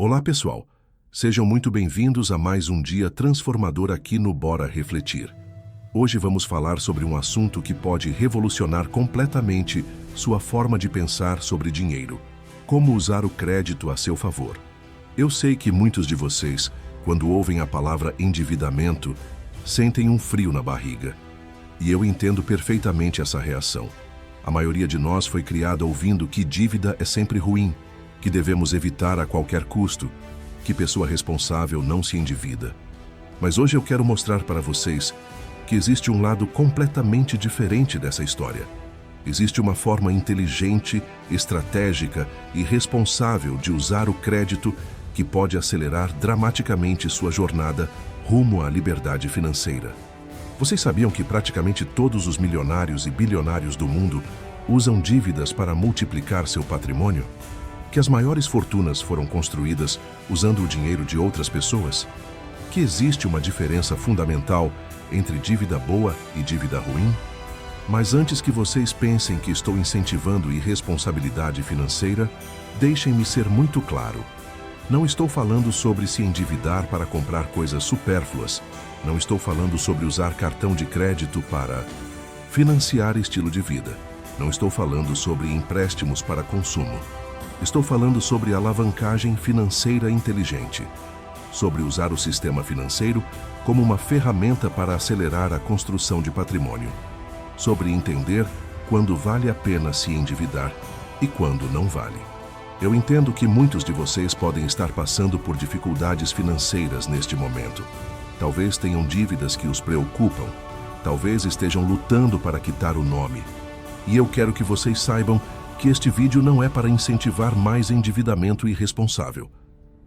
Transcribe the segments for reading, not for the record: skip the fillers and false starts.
Olá, pessoal. Sejam muito bem-vindos a mais um dia transformador aqui no Bora Refletir. Hoje vamos falar sobre um assunto que pode revolucionar completamente sua forma de pensar sobre dinheiro. Como usar o crédito a seu favor. Eu sei que muitos de vocês, quando ouvem a palavra endividamento, sentem um frio na barriga. E eu entendo perfeitamente essa reação. A maioria de nós foi criada ouvindo que dívida é sempre ruim, que devemos evitar a qualquer custo, que pessoa responsável não se endivida. Mas hoje eu quero mostrar para vocês que existe um lado completamente diferente dessa história. Existe uma forma inteligente, estratégica e responsável de usar o crédito que pode acelerar dramaticamente sua jornada rumo à liberdade financeira. Vocês sabiam que praticamente todos os milionários e bilionários do mundo usam dívidas para multiplicar seu patrimônio? Que as maiores fortunas foram construídas usando o dinheiro de outras pessoas? Que existe uma diferença fundamental entre dívida boa e dívida ruim? Mas antes que vocês pensem que estou incentivando irresponsabilidade financeira, deixem-me ser muito claro. Não estou falando sobre se endividar para comprar coisas supérfluas. Não estou falando sobre usar cartão de crédito para financiar estilo de vida. Não estou falando sobre empréstimos para consumo. Estou falando sobre alavancagem financeira inteligente. Sobre usar o sistema financeiro como uma ferramenta para acelerar a construção de patrimônio. Sobre entender quando vale a pena se endividar e quando não vale. Eu entendo que muitos de vocês podem estar passando por dificuldades financeiras neste momento. Talvez tenham dívidas que os preocupam. Talvez estejam lutando para quitar o nome. E eu quero que vocês saibam que este vídeo não é para incentivar mais endividamento irresponsável.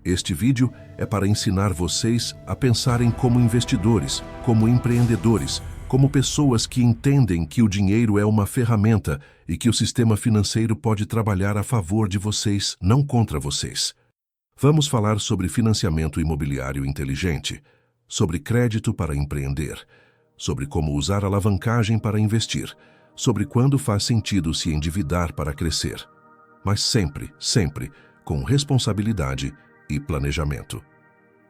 Este vídeo é para ensinar vocês a pensarem como investidores, como empreendedores, como pessoas que entendem que o dinheiro é uma ferramenta e que o sistema financeiro pode trabalhar a favor de vocês, não contra vocês. Vamos falar sobre financiamento imobiliário inteligente, sobre crédito para empreender, sobre como usar alavancagem para investir, sobre quando faz sentido se endividar para crescer. Mas sempre, sempre, com responsabilidade e planejamento.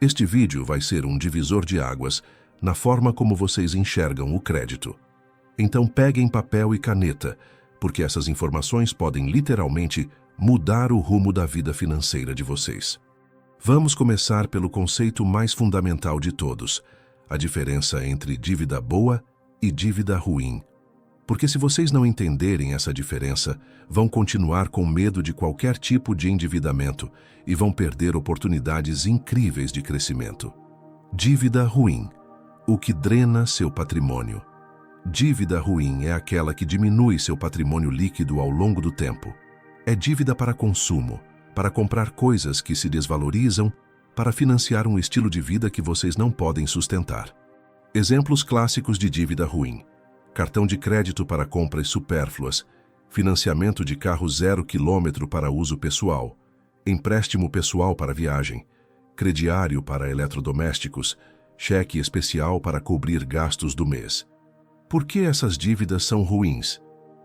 Este vídeo vai ser um divisor de águas na forma como vocês enxergam o crédito. Então peguem papel e caneta, porque essas informações podem literalmente mudar o rumo da vida financeira de vocês. Vamos começar pelo conceito mais fundamental de todos, a diferença entre dívida boa e dívida ruim. Porque se vocês não entenderem essa diferença, vão continuar com medo de qualquer tipo de endividamento e vão perder oportunidades incríveis de crescimento. Dívida ruim, o que drena seu patrimônio. Dívida ruim é aquela que diminui seu patrimônio líquido ao longo do tempo. É dívida para consumo, para comprar coisas que se desvalorizam, para financiar um estilo de vida que vocês não podem sustentar. Exemplos clássicos de dívida ruim. Cartão de crédito para compras supérfluas, financiamento de carro 0 km para uso pessoal, empréstimo pessoal para viagem, crediário para eletrodomésticos, cheque especial para cobrir gastos do mês. Por que essas dívidas são ruins?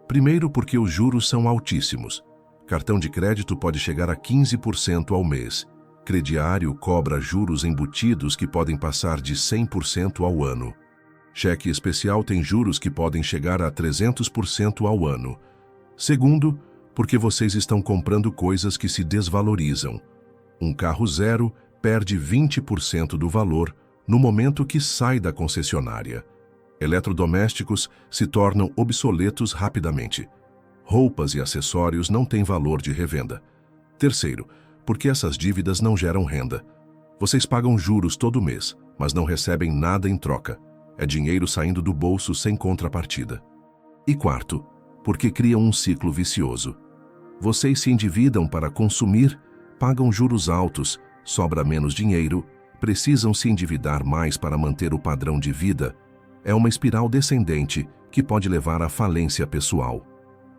Primeiro, porque os juros são altíssimos. Cartão de crédito pode chegar a 15% ao mês. Crediário cobra juros embutidos que podem passar de 100% ao ano. Cheque especial tem juros que podem chegar a 300% ao ano. Segundo, porque vocês estão comprando coisas que se desvalorizam. Um carro zero perde 20% do valor no momento que sai da concessionária. Eletrodomésticos se tornam obsoletos rapidamente. Roupas e acessórios não têm valor de revenda. Terceiro, porque essas dívidas não geram renda. Vocês pagam juros todo mês, mas não recebem nada em troca. É dinheiro saindo do bolso sem contrapartida. E quarto, porque criam um ciclo vicioso. Vocês se endividam para consumir, pagam juros altos, sobra menos dinheiro, precisam se endividar mais para manter o padrão de vida. É uma espiral descendente que pode levar à falência pessoal.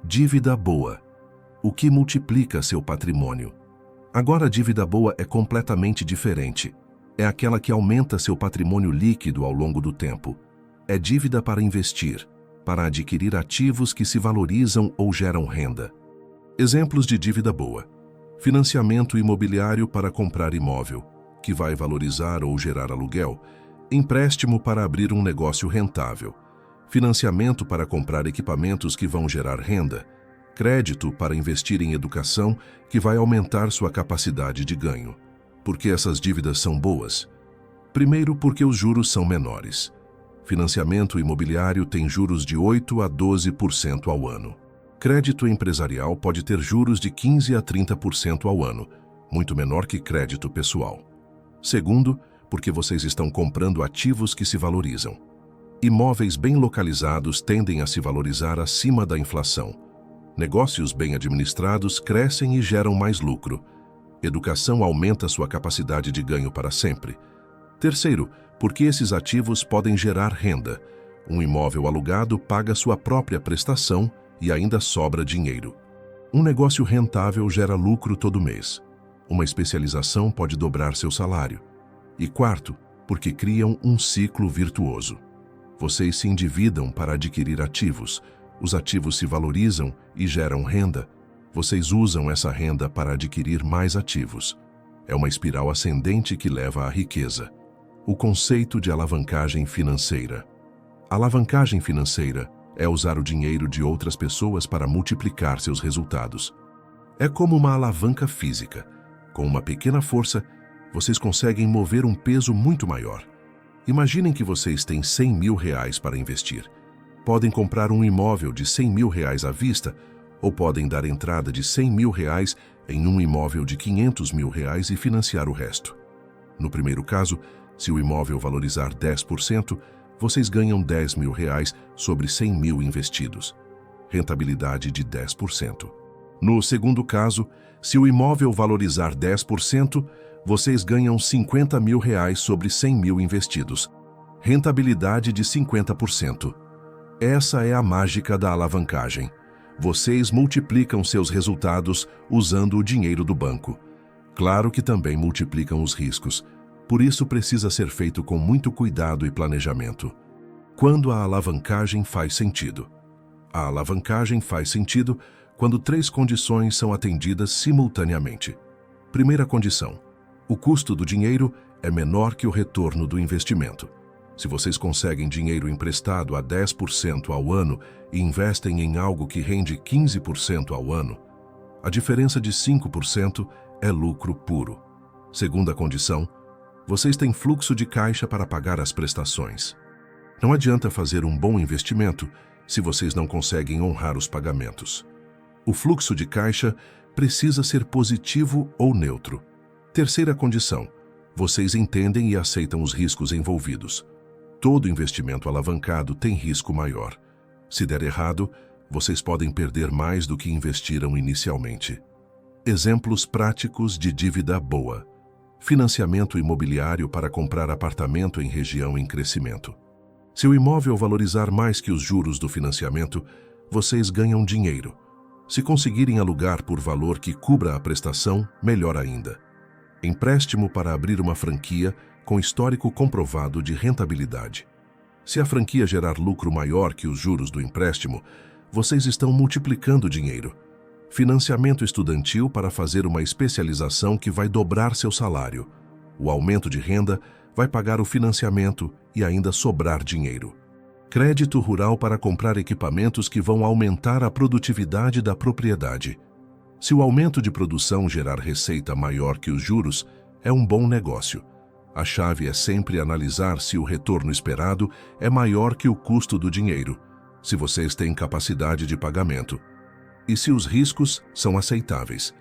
Dívida boa. O que multiplica seu patrimônio. Agora a dívida boa é completamente diferente. É aquela que aumenta seu patrimônio líquido ao longo do tempo. É dívida para investir, para adquirir ativos que se valorizam ou geram renda. Exemplos de dívida boa. Financiamento imobiliário para comprar imóvel, que vai valorizar ou gerar aluguel. Empréstimo para abrir um negócio rentável. Financiamento para comprar equipamentos que vão gerar renda. Crédito para investir em educação, que vai aumentar sua capacidade de ganho. Por que essas dívidas são boas? Primeiro, porque os juros são menores. Financiamento imobiliário tem juros de 8 a 12% ao ano. Crédito empresarial pode ter juros de 15 a 30% ao ano, muito menor que crédito pessoal. Segundo, porque vocês estão comprando ativos que se valorizam. Imóveis bem localizados tendem a se valorizar acima da inflação. Negócios bem administrados crescem e geram mais lucro. Educação aumenta sua capacidade de ganho para sempre. Terceiro, porque esses ativos podem gerar renda. Um imóvel alugado paga sua própria prestação e ainda sobra dinheiro. Um negócio rentável gera lucro todo mês. Uma especialização pode dobrar seu salário. E quarto, porque criam um ciclo virtuoso. Vocês se endividam para adquirir ativos. Os ativos se valorizam e geram renda. Vocês usam essa renda para adquirir mais ativos. É uma espiral ascendente que leva à riqueza. O conceito de alavancagem financeira. Alavancagem financeira é usar o dinheiro de outras pessoas para multiplicar seus resultados. É como uma alavanca física. Com uma pequena força, vocês conseguem mover um peso muito maior. Imaginem que vocês têm R$100 mil para investir. Podem comprar um imóvel de R$100 mil à vista ou podem dar entrada de R$100 mil em um imóvel de R$500 mil e financiar o resto. No primeiro caso, se o imóvel valorizar 10%, vocês ganham R$10 mil sobre R$100 mil investidos. Rentabilidade de 10%. No segundo caso, se o imóvel valorizar 10%, vocês ganham R$50 mil sobre R$100 mil investidos. Rentabilidade de 50%. Essa é a mágica da alavancagem. Vocês multiplicam seus resultados usando o dinheiro do banco. Claro que também multiplicam os riscos. Por isso precisa ser feito com muito cuidado e planejamento. Quando a alavancagem faz sentido? A alavancagem faz sentido quando 3 condições são atendidas simultaneamente. Primeira condição: o custo do dinheiro é menor que o retorno do investimento. Se vocês conseguem dinheiro emprestado a 10% ao ano e investem em algo que rende 15% ao ano, a diferença de 5% é lucro puro. Segunda condição: vocês têm fluxo de caixa para pagar as prestações. Não adianta fazer um bom investimento se vocês não conseguem honrar os pagamentos. O fluxo de caixa precisa ser positivo ou neutro. Terceira condição: vocês entendem e aceitam os riscos envolvidos. Todo investimento alavancado tem risco maior. Se der errado, vocês podem perder mais do que investiram inicialmente. Exemplos práticos de dívida boa. Financiamento imobiliário para comprar apartamento em região em crescimento. Se o imóvel valorizar mais que os juros do financiamento, vocês ganham dinheiro. Se conseguirem alugar por valor que cubra a prestação, melhor ainda. Empréstimo para abrir uma franquia com histórico comprovado de rentabilidade. Se a franquia gerar lucro maior que os juros do empréstimo, vocês estão multiplicando o dinheiro. Financiamento estudantil para fazer uma especialização que vai dobrar seu salário. O aumento de renda vai pagar o financiamento e ainda sobrar dinheiro. Crédito rural para comprar equipamentos que vão aumentar a produtividade da propriedade. Se o aumento de produção gerar receita maior que os juros, é um bom negócio. A chave é sempre analisar se o retorno esperado é maior que o custo do dinheiro, se vocês têm capacidade de pagamento, e se os riscos são aceitáveis.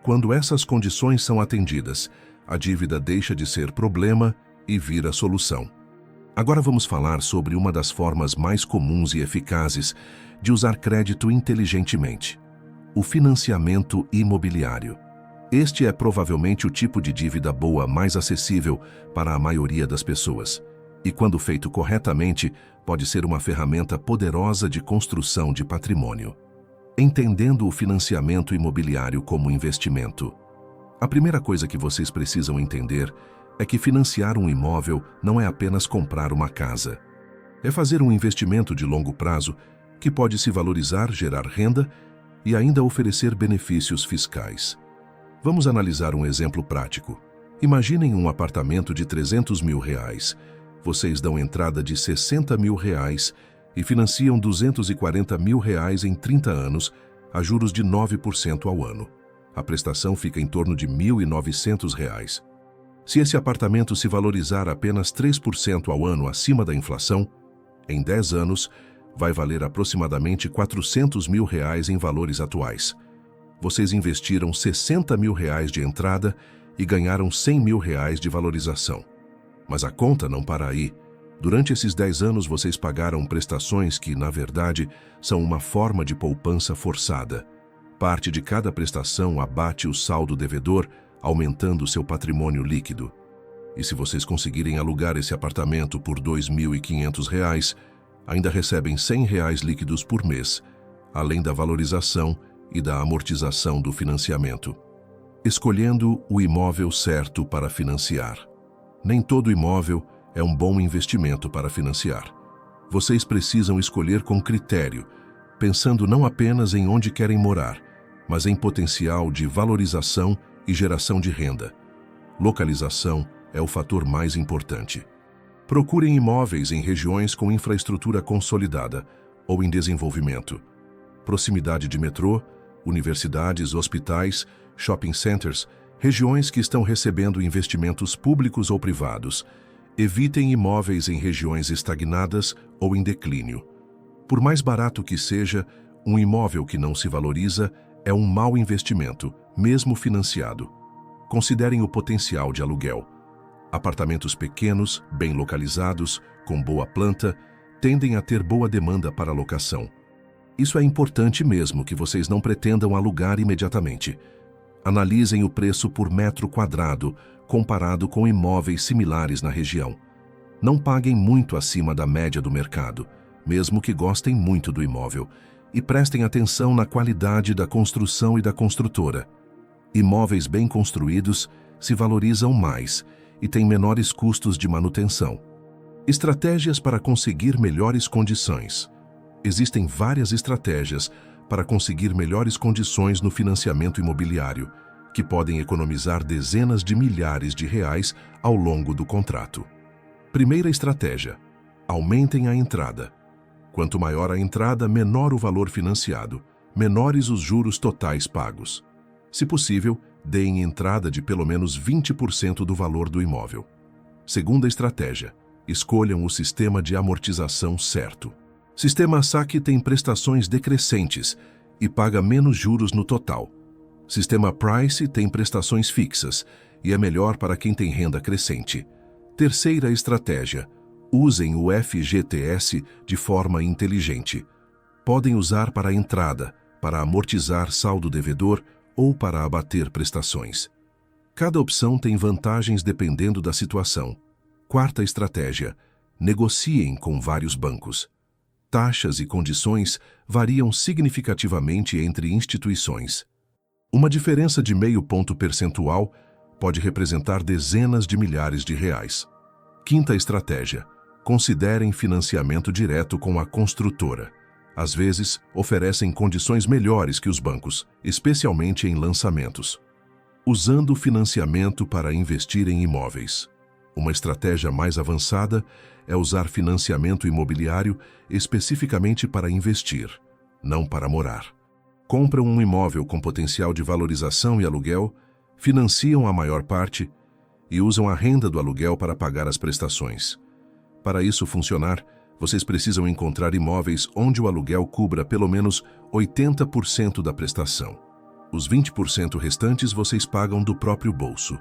Quando essas condições são atendidas, a dívida deixa de ser problema e vira solução. Agora vamos falar sobre uma das formas mais comuns e eficazes de usar crédito inteligentemente: o financiamento imobiliário. Este é provavelmente o tipo de dívida boa mais acessível para a maioria das pessoas, e quando feito corretamente, pode ser uma ferramenta poderosa de construção de patrimônio. Entendendo o financiamento imobiliário como investimento. A primeira coisa que vocês precisam entender é que financiar um imóvel não é apenas comprar uma casa. É fazer um investimento de longo prazo que pode se valorizar, gerar renda e ainda oferecer benefícios fiscais. Vamos analisar um exemplo prático. Imaginem um apartamento de R$300 mil. Vocês dão entrada de R$60 mil e financiam R$240 mil em 30 anos, a juros de 9% ao ano. A prestação fica em torno de R$1.900. Se esse apartamento se valorizar apenas 3% ao ano acima da inflação, em 10 anos, vai valer aproximadamente R$400 mil em valores atuais. Vocês investiram R$60 mil de entrada e ganharam R$100 mil de valorização. Mas a conta não para aí. Durante esses 10 anos, vocês pagaram prestações que, na verdade, são uma forma de poupança forçada. Parte de cada prestação abate o saldo devedor, aumentando seu patrimônio líquido. E se vocês conseguirem alugar esse apartamento por R$2.500, ainda recebem R$100 líquidos por mês, além da valorização e da amortização do financiamento. Escolhendo o imóvel certo para financiar. Nem todo imóvel é um bom investimento para financiar. Vocês precisam escolher com critério, pensando não apenas em onde querem morar, mas em potencial de valorização e geração de renda. Localização é o fator mais importante. Procurem imóveis em regiões com infraestrutura consolidada ou em desenvolvimento. Proximidade de metrô, universidades, hospitais, shopping centers, regiões que estão recebendo investimentos públicos ou privados. Evitem imóveis em regiões estagnadas ou em declínio. Por mais barato que seja, um imóvel que não se valoriza é um mau investimento, mesmo financiado. Considerem o potencial de aluguel. Apartamentos pequenos, bem localizados, com boa planta, tendem a ter boa demanda para locação. Isso é importante mesmo que vocês não pretendam alugar imediatamente. Analisem o preço por metro quadrado comparado com imóveis similares na região. Não paguem muito acima da média do mercado, mesmo que gostem muito do imóvel, e prestem atenção na qualidade da construção e da construtora. Imóveis bem construídos se valorizam mais e têm menores custos de manutenção. Estratégias para conseguir melhores condições. Existem várias estratégias para conseguir melhores condições no financiamento imobiliário, que podem economizar dezenas de milhares de reais ao longo do contrato. Primeira estratégia: aumentem a entrada. Quanto maior a entrada, menor o valor financiado, menores os juros totais pagos. Se possível, deem entrada de pelo menos 20% do valor do imóvel. Segunda estratégia: escolham o sistema de amortização certo. Sistema SAC tem prestações decrescentes e paga menos juros no total. Sistema Price tem prestações fixas e é melhor para quem tem renda crescente. Terceira estratégia: usem o FGTS de forma inteligente. Podem usar para a entrada, para amortizar saldo devedor ou para abater prestações. Cada opção tem vantagens dependendo da situação. Quarta estratégia: negociem com vários bancos. Taxas e condições variam significativamente entre instituições. Uma diferença de meio ponto percentual pode representar dezenas de milhares de reais. Quinta estratégia: considerem financiamento direto com a construtora. Às vezes, oferecem condições melhores que os bancos, especialmente em lançamentos. Usando financiamento para investir em imóveis. Uma estratégia mais avançada é usar financiamento imobiliário especificamente para investir, não para morar. Compram um imóvel com potencial de valorização e aluguel, financiam a maior parte e usam a renda do aluguel para pagar as prestações. Para isso funcionar, vocês precisam encontrar imóveis onde o aluguel cubra pelo menos 80% da prestação. Os 20% restantes vocês pagam do próprio bolso,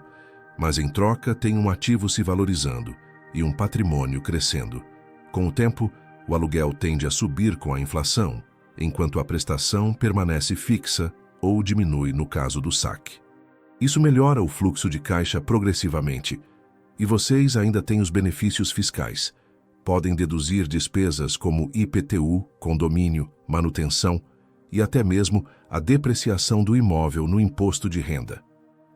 mas em troca tem um ativo se valorizando e um patrimônio crescendo. Com o tempo, o aluguel tende a subir com a inflação, enquanto a prestação permanece fixa ou diminui no caso do saque. Isso melhora o fluxo de caixa progressivamente, e vocês ainda têm os benefícios fiscais. Podem deduzir despesas como IPTU, condomínio, manutenção e até mesmo a depreciação do imóvel no imposto de renda.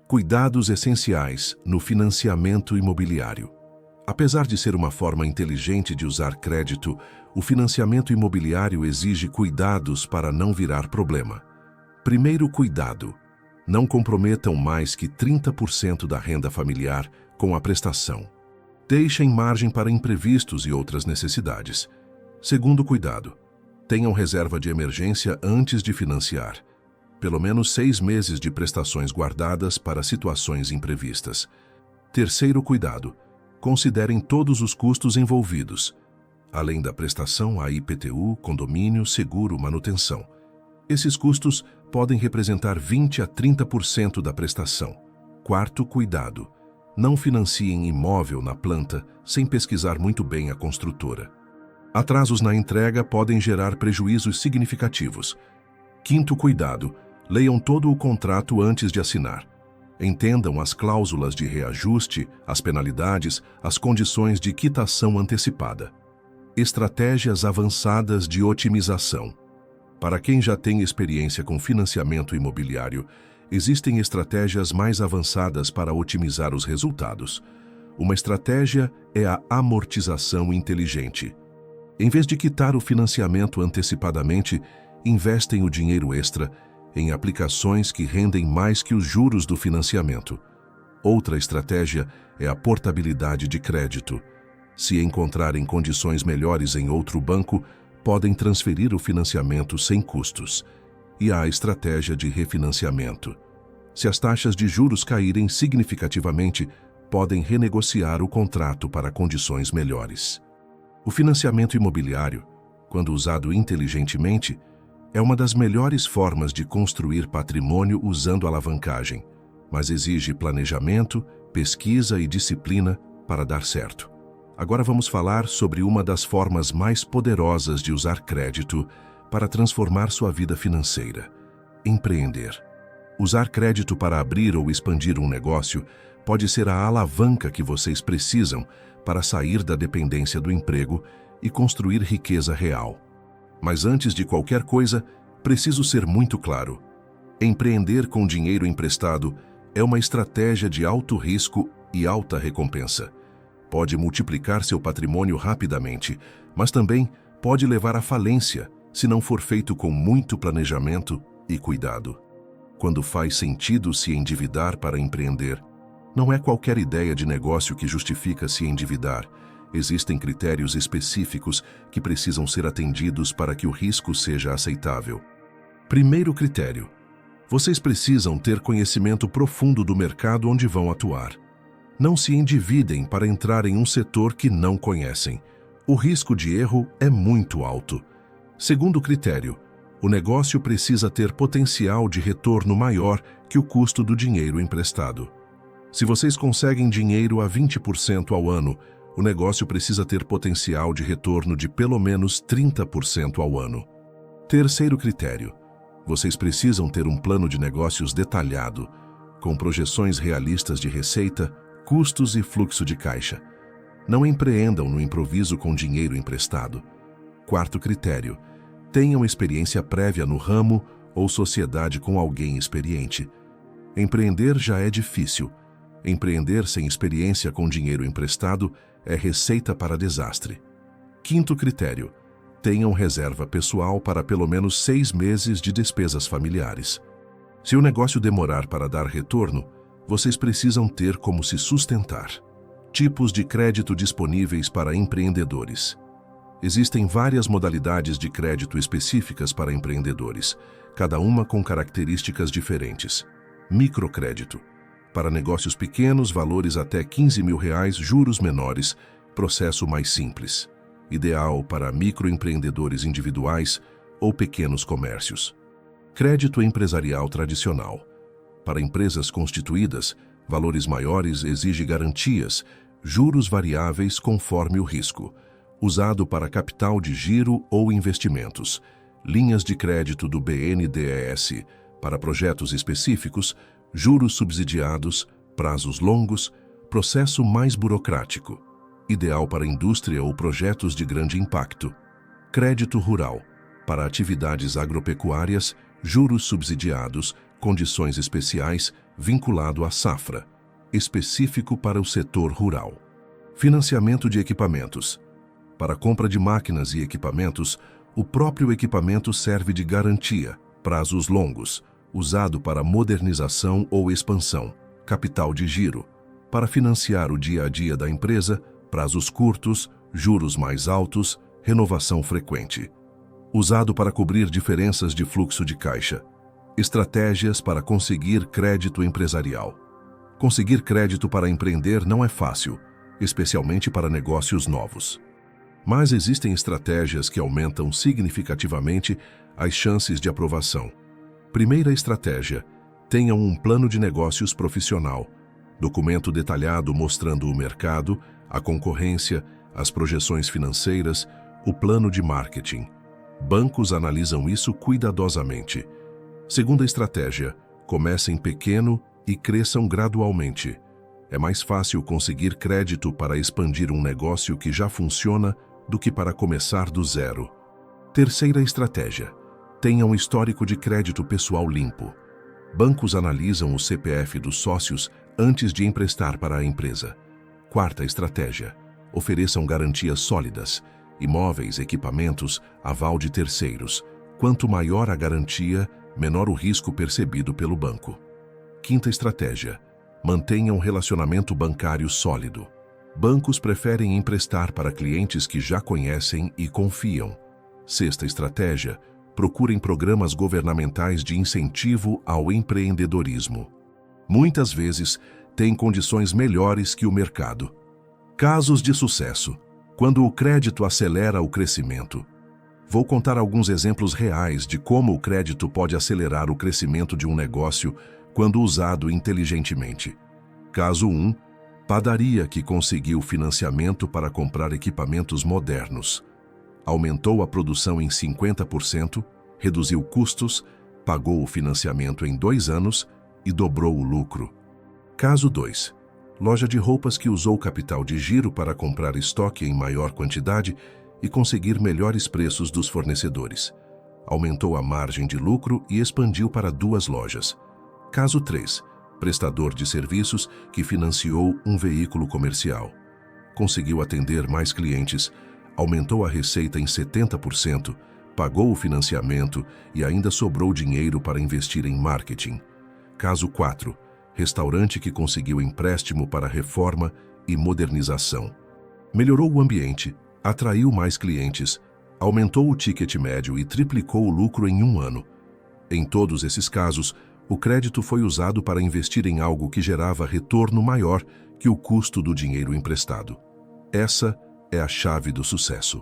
Cuidados essenciais no financiamento imobiliário. Apesar de ser uma forma inteligente de usar crédito, o financiamento imobiliário exige cuidados para não virar problema. Primeiro cuidado: Não comprometam mais que 30% da renda familiar com a prestação. Deixem margem para imprevistos e outras necessidades. Segundo cuidado, tenham reserva de emergência antes de financiar. Pelo menos 6 meses de prestações guardadas para situações imprevistas. Terceiro cuidado, considerem todos os custos envolvidos. Além da prestação, há IPTU, condomínio, seguro, manutenção. Esses custos podem representar 20% a 30% da prestação. Quarto cuidado, não financiem imóvel na planta sem pesquisar muito bem a construtora. Atrasos na entrega podem gerar prejuízos significativos. Quinto cuidado, leiam todo o contrato antes de assinar. Entendam as cláusulas de reajuste, as penalidades, as condições de quitação antecipada. Estratégias avançadas de otimização. Para quem já tem experiência com financiamento imobiliário, existem estratégias mais avançadas para otimizar os resultados. Uma estratégia é a amortização inteligente. Em vez de quitar o financiamento antecipadamente, investem o dinheiro extra em aplicações que rendem mais que os juros do financiamento. Outra estratégia é a portabilidade de crédito. Se encontrarem condições melhores em outro banco, podem transferir o financiamento sem custos. E há a estratégia de refinanciamento. Se as taxas de juros caírem significativamente, podem renegociar o contrato para condições melhores. O financiamento imobiliário, quando usado inteligentemente, é uma das melhores formas de construir patrimônio usando alavancagem, mas exige planejamento, pesquisa e disciplina para dar certo. Agora vamos falar sobre uma das formas mais poderosas de usar crédito para transformar sua vida financeira: empreender. Usar crédito para abrir ou expandir um negócio pode ser a alavanca que vocês precisam para sair da dependência do emprego e construir riqueza real. Mas antes de qualquer coisa, preciso ser muito claro. Empreender com dinheiro emprestado é uma estratégia de alto risco e alta recompensa. Pode multiplicar seu patrimônio rapidamente, mas também pode levar à falência se não for feito com muito planejamento e cuidado. Quando faz sentido se endividar para empreender, não é qualquer ideia de negócio que justifica se endividar. Existem critérios específicos que precisam ser atendidos para que o risco seja aceitável. Primeiro critério: vocês precisam ter conhecimento profundo do mercado onde vão atuar. Não se endividem para entrar em um setor que não conhecem. O risco de erro é muito alto. Segundo critério: o negócio precisa ter potencial de retorno maior que o custo do dinheiro emprestado. Se vocês conseguem dinheiro a 20% ao ano, o negócio precisa ter potencial de retorno de pelo menos 30% ao ano. Terceiro critério: vocês precisam ter um plano de negócios detalhado, com projeções realistas de receita, custos e fluxo de caixa. Não empreendam no improviso com dinheiro emprestado. Quarto critério: tenham experiência prévia no ramo ou sociedade com alguém experiente. Empreender já é difícil. Empreender sem experiência com dinheiro emprestado é receita para desastre. Quinto critério: tenham reserva pessoal para pelo menos 6 meses de despesas familiares. Se o negócio demorar para dar retorno, vocês precisam ter como se sustentar. Tipos de crédito disponíveis para empreendedores. Existem várias modalidades de crédito específicas para empreendedores, cada uma com características diferentes. Microcrédito. Para negócios pequenos, valores até R$15 mil, juros menores, processo mais simples. Ideal para microempreendedores individuais ou pequenos comércios. Crédito empresarial tradicional. Para empresas constituídas, valores maiores exige garantias, juros variáveis conforme o risco. Usado para capital de giro ou investimentos. Linhas de crédito do BNDES. Para projetos específicos, juros subsidiados, prazos longos, processo mais burocrático. Ideal para indústria ou projetos de grande impacto. Crédito rural. Para atividades agropecuárias, juros subsidiados, condições especiais, vinculado à safra. Específico para o setor rural. Financiamento de equipamentos. Para compra de máquinas e equipamentos, o próprio equipamento serve de garantia, prazos longos. usado para modernização ou expansão. Capital de giro, para financiar o dia a dia da empresa, prazos curtos, juros mais altos, renovação frequente. Usado para cobrir diferenças de fluxo de caixa. Estratégias para conseguir crédito empresarial. Conseguir crédito para empreender não é fácil, especialmente para negócios novos. Mas existem estratégias que aumentam significativamente as chances de aprovação. Primeira estratégia: tenham um plano de negócios profissional. Documento detalhado mostrando o mercado, a concorrência, as projeções financeiras, o plano de marketing. Bancos analisam isso cuidadosamente. Segunda estratégia: comecem pequeno e cresçam gradualmente. É mais fácil conseguir crédito para expandir um negócio que já funciona do que para começar do zero. Terceira estratégia: tenha um histórico de crédito pessoal limpo. Bancos analisam o CPF dos sócios antes de emprestar para a empresa. Quarta estratégia: ofereçam garantias sólidas, imóveis, equipamentos, aval de terceiros. Quanto maior a garantia, menor o risco percebido pelo banco. Quinta estratégia: mantenha um relacionamento bancário sólido. Bancos preferem emprestar para clientes que já conhecem e confiam. Sexta estratégia: procurem programas governamentais de incentivo ao empreendedorismo. Muitas vezes, têm condições melhores que o mercado. Casos de sucesso: quando o crédito acelera o crescimento. Vou contar alguns exemplos reais de como o crédito pode acelerar o crescimento de um negócio quando usado inteligentemente. Caso 1. Padaria que conseguiu financiamento para comprar equipamentos modernos. Aumentou a produção em 50%, reduziu custos, pagou o financiamento em 2 anos e dobrou o lucro. Caso 2. Loja de roupas que usou capital de giro para comprar estoque em maior quantidade e conseguir melhores preços dos fornecedores. Aumentou a margem de lucro e expandiu para 2 lojas. Caso 3. Prestador de serviços que financiou um veículo comercial. Conseguiu atender mais clientes, aumentou a receita em 70%, pagou o financiamento e ainda sobrou dinheiro para investir em marketing. Caso 4. Restaurante que conseguiu empréstimo para reforma e modernização. Melhorou o ambiente, atraiu mais clientes, aumentou o ticket médio e triplicou o lucro em 1 ano. Em todos esses casos, o crédito foi usado para investir em algo que gerava retorno maior que o custo do dinheiro emprestado. Essa é a chave do sucesso.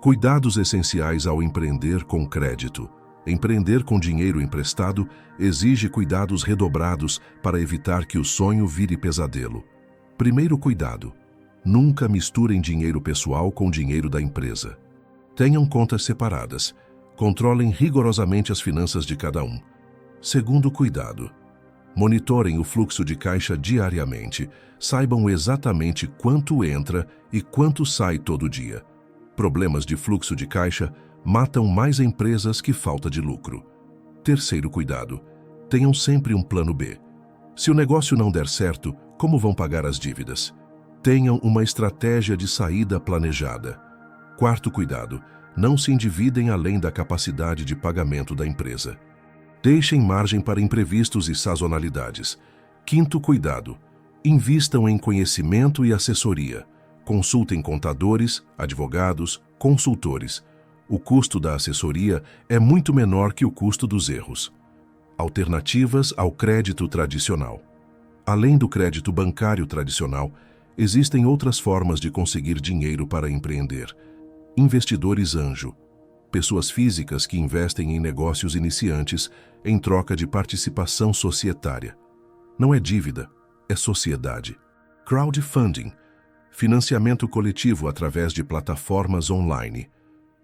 Cuidados essenciais ao empreender com crédito. Empreender com dinheiro emprestado exige cuidados redobrados para evitar que o sonho vire pesadelo. Primeiro cuidado: nunca misturem dinheiro pessoal com dinheiro da empresa. Tenham contas separadas. Controlem rigorosamente as finanças de cada um. Segundo cuidado: monitorem o fluxo de caixa diariamente. Saibam exatamente quanto entra e quanto sai todo dia. Problemas de fluxo de caixa matam mais empresas que falta de lucro. Terceiro cuidado: tenham sempre um plano B. Se o negócio não der certo, como vão pagar as dívidas? Tenham uma estratégia de saída planejada. Quarto cuidado: não se endividem além da capacidade de pagamento da empresa. Deixem margem para imprevistos e sazonalidades. Quinto cuidado: invistam em conhecimento e assessoria. Consultem contadores, advogados, consultores. O custo da assessoria é muito menor que o custo dos erros. Alternativas ao crédito tradicional. Além do crédito bancário tradicional, existem outras formas de conseguir dinheiro para empreender. Investidores anjo. Pessoas físicas que investem em negócios iniciantes em troca de participação societária. Não é dívida, é sociedade. Crowdfunding. Financiamento coletivo através de plataformas online.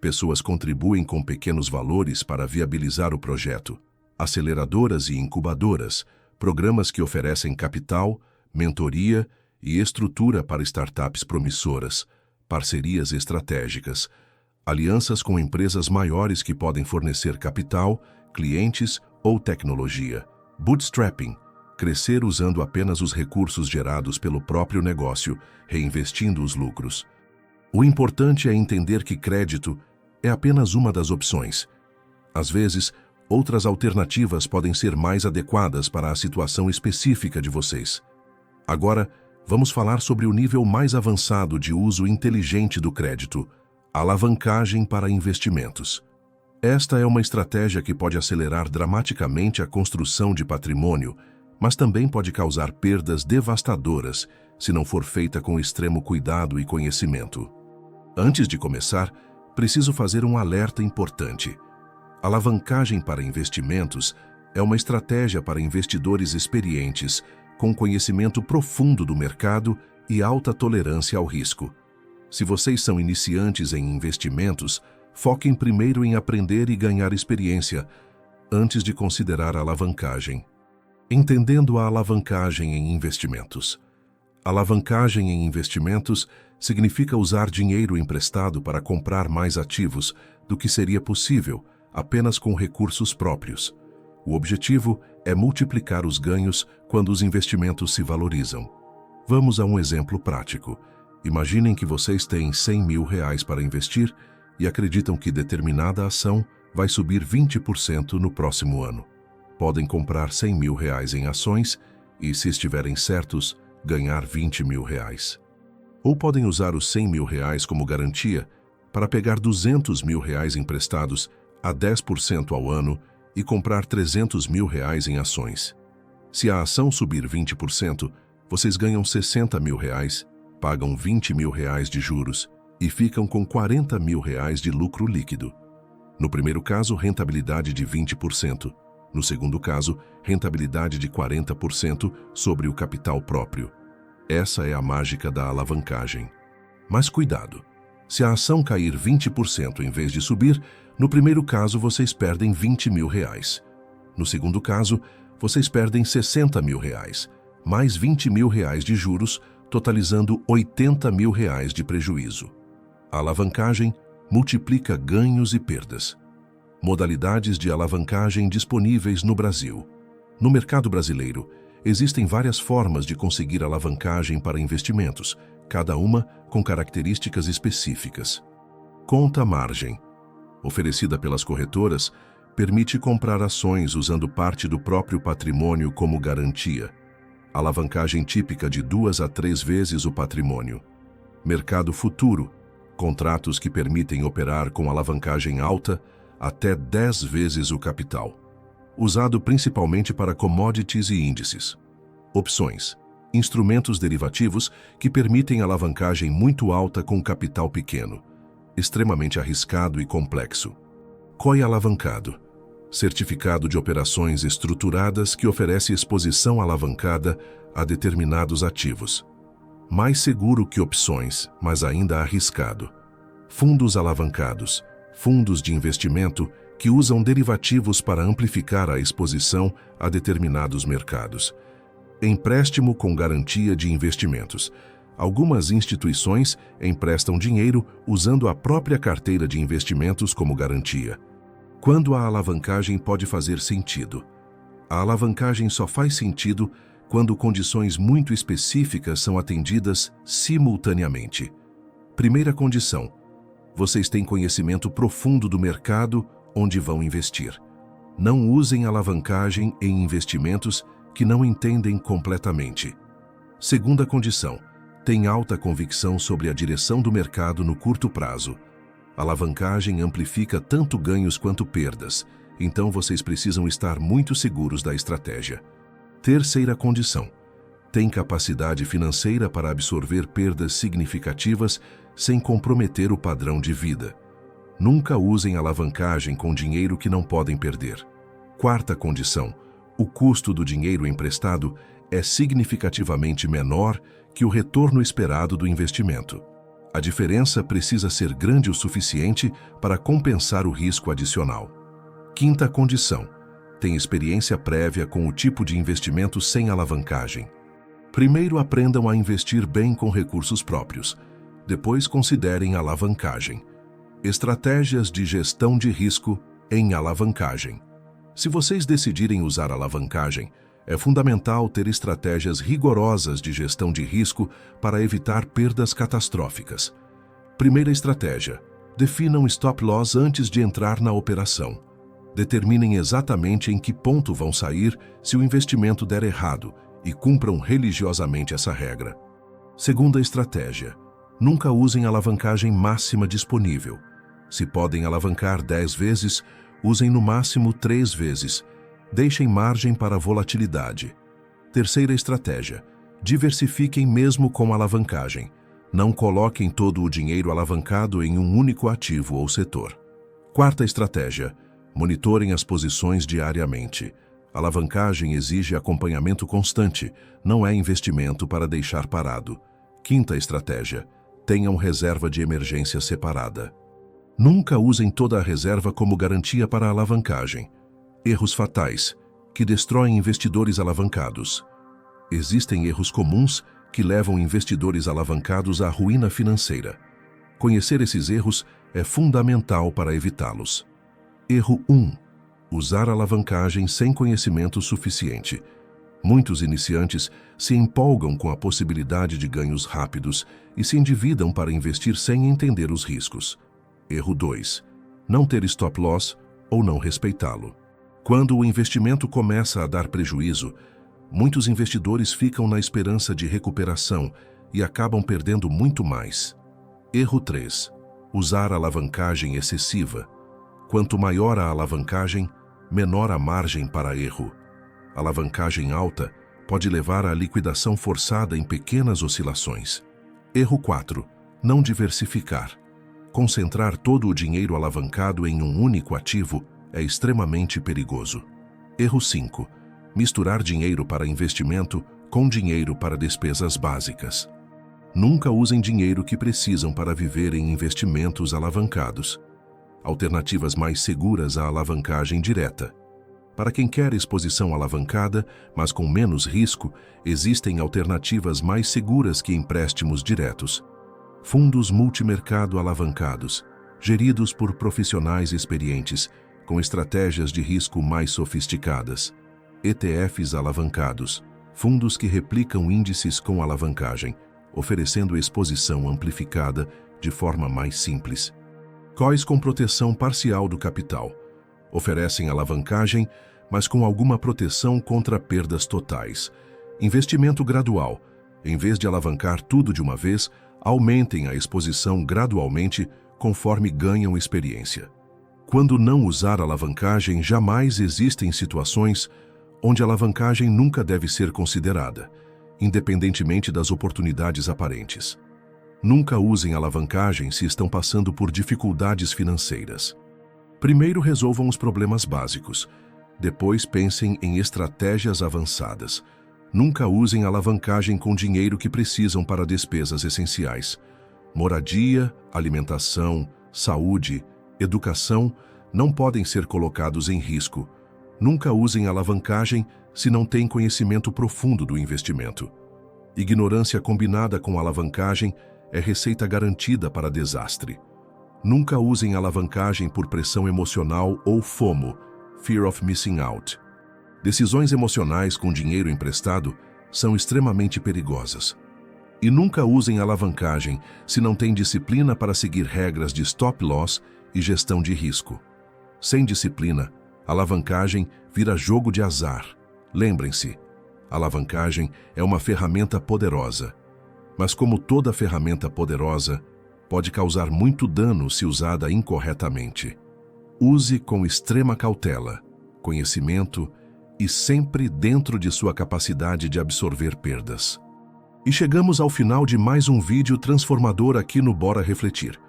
Pessoas contribuem com pequenos valores para viabilizar o projeto. Aceleradoras e incubadoras, programas que oferecem capital, mentoria e estrutura para startups promissoras, parcerias estratégicas, alianças com empresas maiores que podem fornecer capital, clientes ou tecnologia. Bootstrapping, crescer usando apenas os recursos gerados pelo próprio negócio, reinvestindo os lucros. O importante é entender que crédito é apenas uma das opções. Às vezes, Outras alternativas podem ser mais adequadas para a situação específica de vocês. Agora, vamos falar sobre o nível mais avançado de uso inteligente do crédito, alavancagem para investimentos. Esta é uma estratégia que pode acelerar dramaticamente a construção de patrimônio, mas também pode causar perdas devastadoras se não for feita com extremo cuidado e conhecimento. Antes de começar, preciso fazer um alerta importante. Alavancagem para investimentos é uma estratégia para investidores experientes, com conhecimento profundo do mercado e alta tolerância ao risco. Se vocês são iniciantes em investimentos, foquem primeiro em aprender e ganhar experiência, antes de considerar a alavancagem. Entendendo a alavancagem em investimentos. Alavancagem em investimentos significa usar dinheiro emprestado para comprar mais ativos do que seria possível apenas com recursos próprios. O objetivo é multiplicar os ganhos quando os investimentos se valorizam. Vamos a um exemplo prático. Imaginem que vocês têm R$100 mil para investir e acreditam que determinada ação vai subir 20% no próximo ano. Podem comprar R$100 mil em ações e, se estiverem certos, ganhar R$20 mil. Ou podem usar os R$100 mil como garantia para pegar R$200 mil emprestados a 10% ao ano e comprar R$300 mil em ações. Se a ação subir 20%, vocês ganham R$60 mil, pagam R$20 mil de juros e ficam com R$40 mil de lucro líquido. No primeiro caso, rentabilidade de 20%. No segundo caso, rentabilidade de 40% sobre o capital próprio. Essa é a mágica da alavancagem. Mas cuidado! Se a ação cair 20% em vez de subir, no primeiro caso vocês perdem R$20 mil. No segundo caso, vocês perdem R$60 mil, mais R$20 mil de juros, totalizando R$80 mil de prejuízo. A alavancagem multiplica ganhos e perdas. Modalidades de alavancagem disponíveis no Brasil. No mercado brasileiro, existem várias formas de conseguir alavancagem para investimentos, cada uma com características específicas. Conta-margem, oferecida pelas corretoras, permite comprar ações usando parte do próprio patrimônio como garantia. Alavancagem típica de 2 a 3 vezes o patrimônio. Mercado futuro, contratos que permitem operar com alavancagem alta até 10 vezes o capital. Usado principalmente para commodities e índices. Opções. Instrumentos derivativos que permitem alavancagem muito alta com capital pequeno. Extremamente arriscado e complexo. COI alavancado. Certificado de operações estruturadas que oferece exposição alavancada a determinados ativos. Mais seguro que opções, mas ainda arriscado. Fundos alavancados. Fundos de investimento que usam derivativos para amplificar a exposição a determinados mercados. Empréstimo com garantia de investimentos. Algumas instituições emprestam dinheiro usando a própria carteira de investimentos como garantia. Quando a alavancagem pode fazer sentido? A alavancagem só faz sentido quando condições muito específicas são atendidas simultaneamente. Primeira condição: vocês têm conhecimento profundo do mercado onde vão investir. Não usem alavancagem em investimentos que não entendem completamente. Segunda condição: tem alta convicção sobre a direção do mercado no curto prazo. Alavancagem amplifica tanto ganhos quanto perdas, então vocês precisam estar muito seguros da estratégia. Terceira condição: tem capacidade financeira para absorver perdas significativas sem comprometer o padrão de vida. Nunca usem alavancagem com dinheiro que não podem perder. Quarta condição: o custo do dinheiro emprestado é significativamente menor que o retorno esperado do investimento. A diferença precisa ser grande o suficiente para compensar o risco adicional. Quinta condição: tem experiência prévia com o tipo de investimento sem alavancagem. Primeiro aprendam a investir bem com recursos próprios. Depois considerem alavancagem. Estratégias de gestão de risco em alavancagem. Se vocês decidirem usar alavancagem, é fundamental ter estratégias rigorosas de gestão de risco para evitar perdas catastróficas. Primeira estratégia: definam stop loss antes de entrar na operação. Determinem exatamente em que ponto vão sair se o investimento der errado e cumpram religiosamente essa regra. Segunda estratégia: nunca usem a alavancagem máxima disponível. Se podem alavancar 10 vezes, usem no máximo 3 vezes. Deixem margem para volatilidade. Terceira estratégia: diversifiquem mesmo com alavancagem. Não coloquem todo o dinheiro alavancado em um único ativo ou setor. Quarta estratégia: monitorem as posições diariamente. Alavancagem exige acompanhamento constante, não é investimento para deixar parado. Quinta estratégia: tenham reserva de emergência separada. Nunca usem toda a reserva como garantia para a alavancagem. Erros fatais, que destroem investidores alavancados. Existem erros comuns que levam investidores alavancados à ruína financeira. Conhecer esses erros é fundamental para evitá-los. Erro 1. Usar alavancagem sem conhecimento suficiente. Muitos iniciantes se empolgam com a possibilidade de ganhos rápidos e se endividam para investir sem entender os riscos. Erro 2. Não ter stop loss ou não respeitá-lo. Quando o investimento começa a dar prejuízo, muitos investidores ficam na esperança de recuperação e acabam perdendo muito mais. Erro 3. Usar alavancagem excessiva. Quanto maior a alavancagem, menor a margem para erro. Alavancagem alta pode levar à liquidação forçada em pequenas oscilações. Erro 4. Não diversificar. Concentrar todo o dinheiro alavancado em um único ativo é extremamente perigoso. Erro 5. Misturar dinheiro para investimento com dinheiro para despesas básicas. Nunca usem dinheiro que precisam para viver em investimentos alavancados. Alternativas mais seguras à alavancagem direta. Para quem quer exposição alavancada, mas com menos risco, existem alternativas mais seguras que empréstimos diretos. Fundos multimercado alavancados, geridos por profissionais experientes, com estratégias de risco mais sofisticadas. ETFs alavancados, fundos que replicam índices com alavancagem, oferecendo exposição amplificada de forma mais simples. COIs com proteção parcial do capital. Oferecem alavancagem, mas com alguma proteção contra perdas totais. Investimento gradual. Em vez de alavancar tudo de uma vez, aumentem a exposição gradualmente conforme ganham experiência. Quando não usar alavancagem, jamais existem situações onde a alavancagem nunca deve ser considerada, independentemente das oportunidades aparentes. Nunca usem alavancagem se estão passando por dificuldades financeiras. Primeiro resolvam os problemas básicos. Depois pensem em estratégias avançadas. Nunca usem alavancagem com dinheiro que precisam para despesas essenciais. Moradia, alimentação, saúde, educação não podem ser colocados em risco. Nunca usem alavancagem se não têm conhecimento profundo do investimento. Ignorância combinada com alavancagem é receita garantida para desastre. Nunca usem alavancagem por pressão emocional ou FOMO, Fear of Missing Out. Decisões emocionais com dinheiro emprestado são extremamente perigosas. E nunca usem alavancagem se não têm disciplina para seguir regras de stop loss e gestão de risco. Sem disciplina, alavancagem vira jogo de azar. Lembrem-se, alavancagem é uma ferramenta poderosa. Mas como toda ferramenta poderosa, pode causar muito dano se usada incorretamente. Use com extrema cautela, conhecimento e sempre dentro de sua capacidade de absorver perdas. E chegamos ao final de mais um vídeo transformador aqui no Bora Refletir.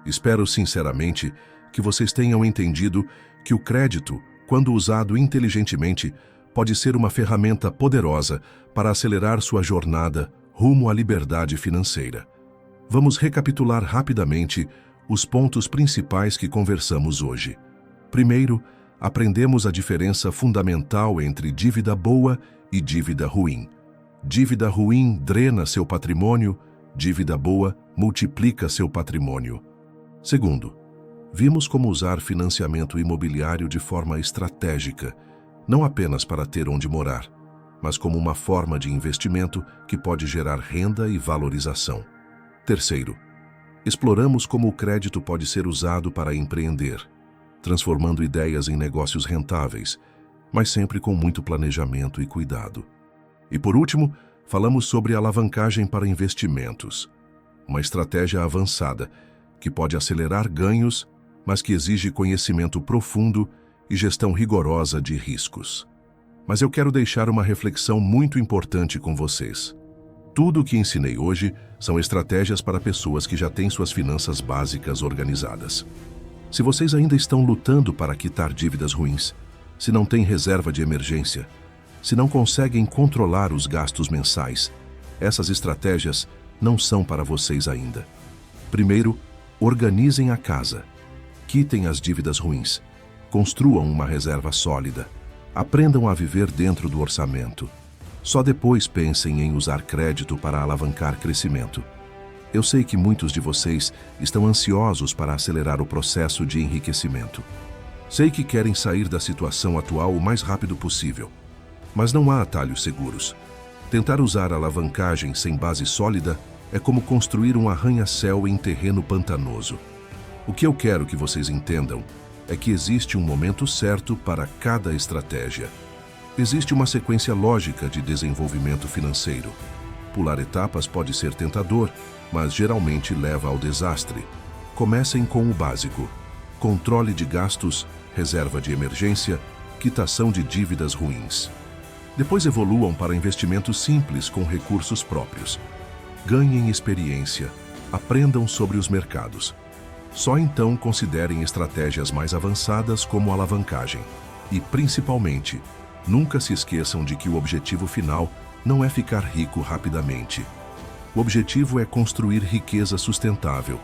Espero sinceramente que vocês tenham entendido que o crédito, quando usado inteligentemente, pode ser uma ferramenta poderosa para acelerar sua jornada rumo à liberdade financeira. Vamos recapitular rapidamente os pontos principais que conversamos hoje. Primeiro, aprendemos a diferença fundamental entre dívida boa e dívida ruim. Dívida ruim drena seu patrimônio, dívida boa multiplica seu patrimônio. Segundo, vimos como usar financiamento imobiliário de forma estratégica, não apenas para ter onde morar, mas como uma forma de investimento que pode gerar renda e valorização. Terceiro, exploramos como o crédito pode ser usado para empreender, transformando ideias em negócios rentáveis, mas sempre com muito planejamento e cuidado. E por último, falamos sobre alavancagem para investimentos, uma estratégia avançada que pode acelerar ganhos, mas que exige conhecimento profundo e gestão rigorosa de riscos. Mas eu quero deixar uma reflexão muito importante com vocês. Tudo o que ensinei hoje são estratégias para pessoas que já têm suas finanças básicas organizadas. Se vocês ainda estão lutando para quitar dívidas ruins, se não têm reserva de emergência, se não conseguem controlar os gastos mensais, essas estratégias não são para vocês ainda. Primeiro, organizem a casa. Quitem as dívidas ruins. Construam uma reserva sólida. Aprendam a viver dentro do orçamento. Só depois pensem em usar crédito para alavancar crescimento. Eu sei que muitos de vocês estão ansiosos para acelerar o processo de enriquecimento. Sei que querem sair da situação atual o mais rápido possível, mas não há atalhos seguros. Tentar usar alavancagem sem base sólida é como construir um arranha-céu em terreno pantanoso. O que eu quero que vocês entendam é que existe um momento certo para cada estratégia. Existe uma sequência lógica de desenvolvimento financeiro. Pular etapas pode ser tentador, mas geralmente leva ao desastre. Comecem com o básico: controle de gastos, reserva de emergência, quitação de dívidas ruins. Depois evoluam para investimentos simples com recursos próprios. Ganhem experiência, aprendam sobre os mercados. Só então considerem estratégias mais avançadas como alavancagem. E, principalmente, nunca se esqueçam de que o objetivo final não é ficar rico rapidamente. O objetivo é construir riqueza sustentável,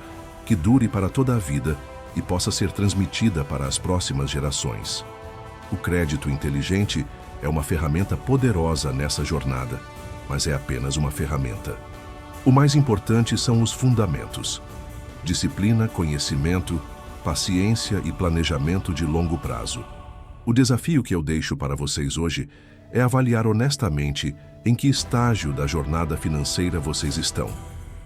que dure para toda a vida e possa ser transmitida para as próximas gerações. O crédito inteligente é uma ferramenta poderosa nessa jornada, mas é apenas uma ferramenta. O mais importante são os fundamentos: disciplina, conhecimento, paciência e planejamento de longo prazo. O desafio que eu deixo para vocês hoje é avaliar honestamente em que estágio da jornada financeira vocês estão.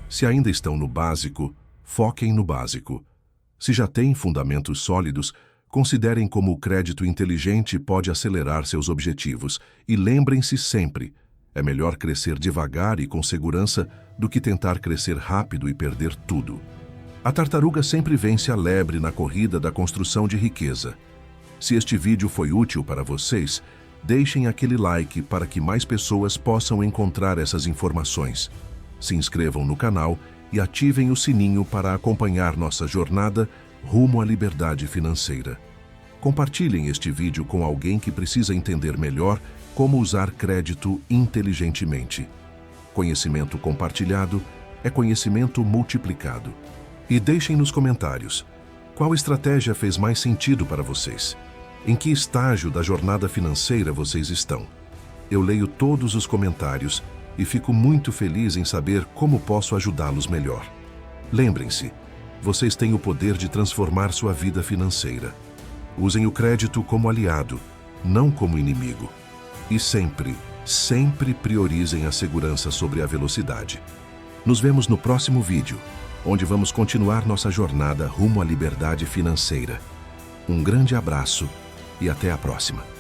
Se ainda estão no básico, foquem no básico. Se já têm fundamentos sólidos, considerem como o crédito inteligente pode acelerar seus objetivos. E lembrem-se sempre: é melhor crescer devagar e com segurança do que tentar crescer rápido e perder tudo. A tartaruga sempre vence a lebre na corrida da construção de riqueza. Se este vídeo foi útil para vocês, deixem aquele like para que mais pessoas possam encontrar essas informações. Se inscrevam no canal e ativem o sininho para acompanhar nossa jornada rumo à liberdade financeira. Compartilhem este vídeo com alguém que precisa entender melhor como usar crédito inteligentemente. Conhecimento compartilhado é conhecimento multiplicado. E deixem nos comentários: qual estratégia fez mais sentido para vocês? Em que estágio da jornada financeira vocês estão? Eu leio todos os comentários e fico muito feliz em saber como posso ajudá-los melhor. Lembrem-se, vocês têm o poder de transformar sua vida financeira. Usem o crédito como aliado, não como inimigo. E sempre, sempre priorizem a segurança sobre a velocidade. Nos vemos no próximo vídeo, onde vamos continuar nossa jornada rumo à liberdade financeira. Um grande abraço e até a próxima.